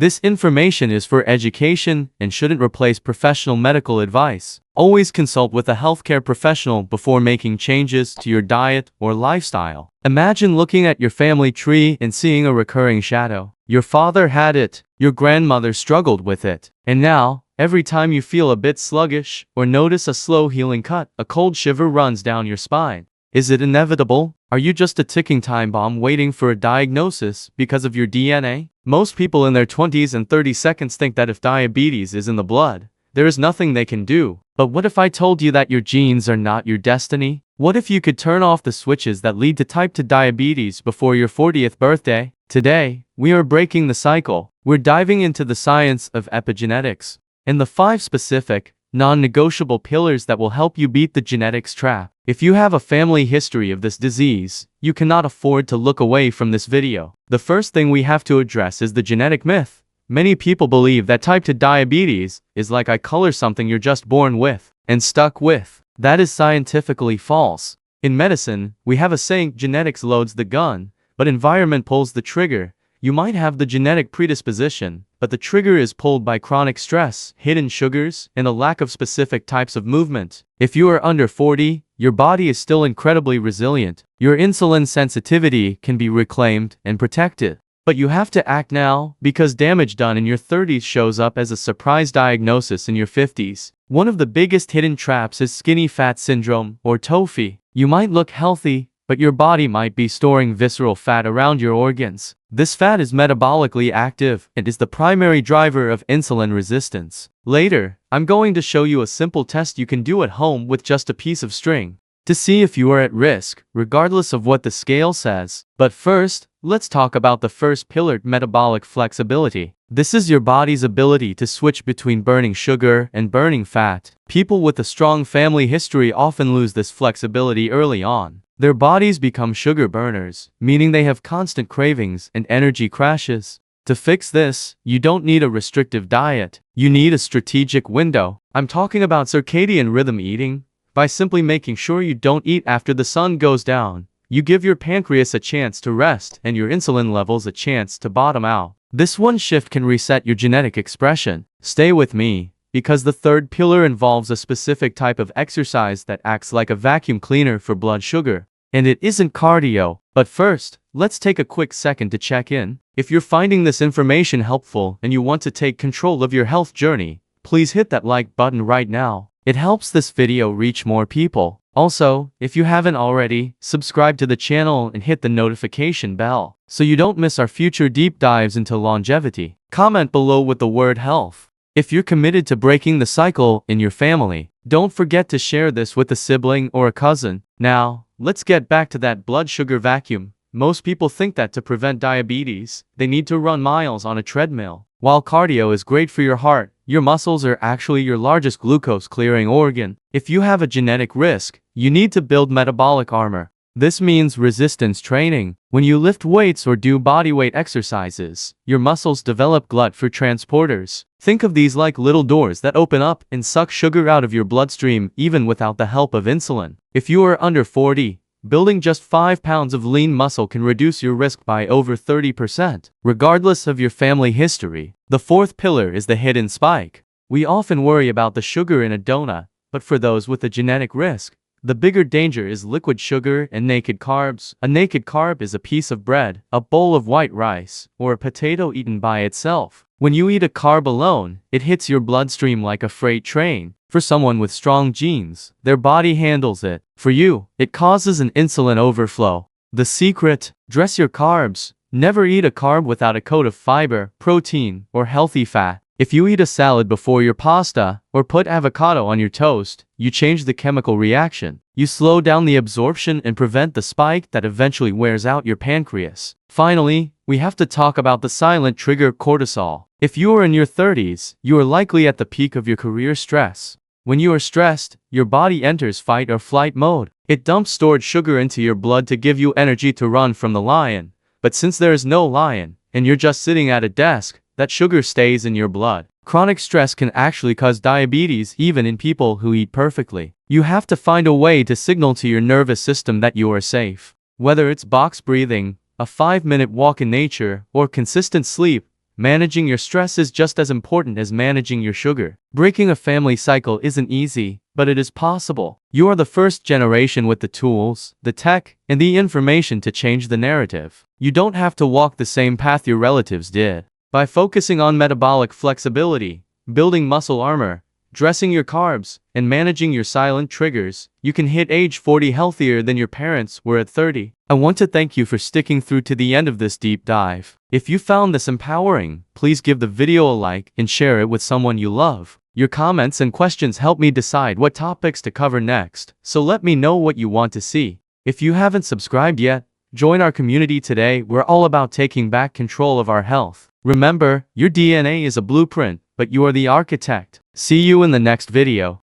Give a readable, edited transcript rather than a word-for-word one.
This information is for education and shouldn't replace professional medical advice. Always consult with a healthcare professional before making changes to your diet or lifestyle. Imagine looking at your family tree and seeing a recurring shadow. Your father had it, your grandmother struggled with it, and now, every time you feel a bit sluggish or notice a slow healing cut, a cold shiver runs down your spine. Is it inevitable? Are you just a ticking time bomb waiting for a diagnosis because of your DNA? Most people in their 20s and 30s think that if diabetes is in the blood, there is nothing they can do. But what if I told you that your genes are not your destiny? What if you could turn off the switches that lead to type 2 diabetes before your 40th birthday? Today, we are breaking the cycle. We're diving into the science of epigenetics and the 5 specific, non-negotiable pillars that will help you beat the genetics trap. If you have a family history of this disease, you cannot afford to look away from this video. The first thing we have to address is the genetic myth. Many people believe that type 2 diabetes is like eye color, something you're just born with and stuck with. That is scientifically false. In medicine, we have a saying, genetics loads the gun, but environment pulls the trigger. You might have the genetic predisposition, but the trigger is pulled by chronic stress, hidden sugars, and a lack of specific types of movement. If you are under 40, your body is still incredibly resilient. Your insulin sensitivity can be reclaimed and protected. But you have to act now, because damage done in your 30s shows up as a surprise diagnosis in your 50s. One of the biggest hidden traps is skinny fat syndrome, or TOFI. You might look healthy, but your body might be storing visceral fat around your organs. This fat is metabolically active and is the primary driver of insulin resistance. Later, I'm going to show you a simple test you can do at home with just a piece of string to see if you are at risk, regardless of what the scale says. But first, let's talk about the first pillar, metabolic flexibility. This is your body's ability to switch between burning sugar and burning fat. People with a strong family history often lose this flexibility early on. Their bodies become sugar burners, meaning they have constant cravings and energy crashes. To fix this, you don't need a restrictive diet. You need a strategic window. I'm talking about circadian rhythm eating. By simply making sure you don't eat after the sun goes down, you give your pancreas a chance to rest and your insulin levels a chance to bottom out. This one shift can reset your genetic expression. Stay with me, because the third pillar involves a specific type of exercise that acts like a vacuum cleaner for blood sugar. And it isn't cardio. But first, let's take a quick second to check in. If you're finding this information helpful and you want to take control of your health journey, please hit that like button right now. It helps this video reach more people. Also, if you haven't already, subscribe to the channel and hit the notification bell so you don't miss our future deep dives into longevity. Comment below with the word health if you're committed to breaking the cycle in your family. Don't forget to share this with a sibling or a cousin. Now, let's get back to that blood sugar vacuum. Most people think that to prevent diabetes, they need to run miles on a treadmill. While cardio is great for your heart, your muscles are actually your largest glucose-clearing organ. If you have a genetic risk, you need to build metabolic armor. This means resistance training. When you lift weights or do bodyweight exercises, your muscles develop glut for transporters. Think of these like little doors that open up and suck sugar out of your bloodstream even without the help of insulin. If you are under 40, building just 5 pounds of lean muscle can reduce your risk by over 30%, regardless of your family history. The fourth pillar is the hidden spike. We often worry about the sugar in a donut, but for those with a genetic risk, the bigger danger is liquid sugar and naked carbs. A naked carb is a piece of bread, a bowl of white rice, or a potato eaten by itself. When you eat a carb alone, it hits your bloodstream like a freight train. For someone with strong genes, their body handles it. For you, it causes an insulin overflow. The secret: dress your carbs. Never eat a carb without a coat of fiber, protein, or healthy fat. If you eat a salad before your pasta, or put avocado on your toast, you change the chemical reaction. You slow down the absorption and prevent the spike that eventually wears out your pancreas. Finally, we have to talk about the silent trigger, cortisol. If you are in your 30s, you are likely at the peak of your career stress. When you are stressed, your body enters fight or flight mode. It dumps stored sugar into your blood to give you energy to run from the lion. But since there is no lion, and you're just sitting at a desk, that sugar stays in your blood. Chronic stress can actually cause diabetes even in people who eat perfectly. You have to find a way to signal to your nervous system that you are safe. Whether it's box breathing, a 5-minute walk in nature, or consistent sleep, Managing your stress is just as important as managing your sugar. Breaking a family cycle isn't easy, but it is possible. You are the first generation with the tools, the tech, and the information to change the narrative. You don't have to walk the same path your relatives did. By focusing on metabolic flexibility, building muscle armor, dressing your carbs, and managing your silent triggers, you can hit age 40 healthier than your parents were at 30. I want to thank you for sticking through to the end of this deep dive. If you found this empowering, please give the video a like and share it with someone you love. Your comments and questions help me decide what topics to cover next, so let me know what you want to see. If you haven't subscribed yet, join our community today. We're all about taking back control of our health. Remember, your DNA is a blueprint, but you are the architect. See you in the next video.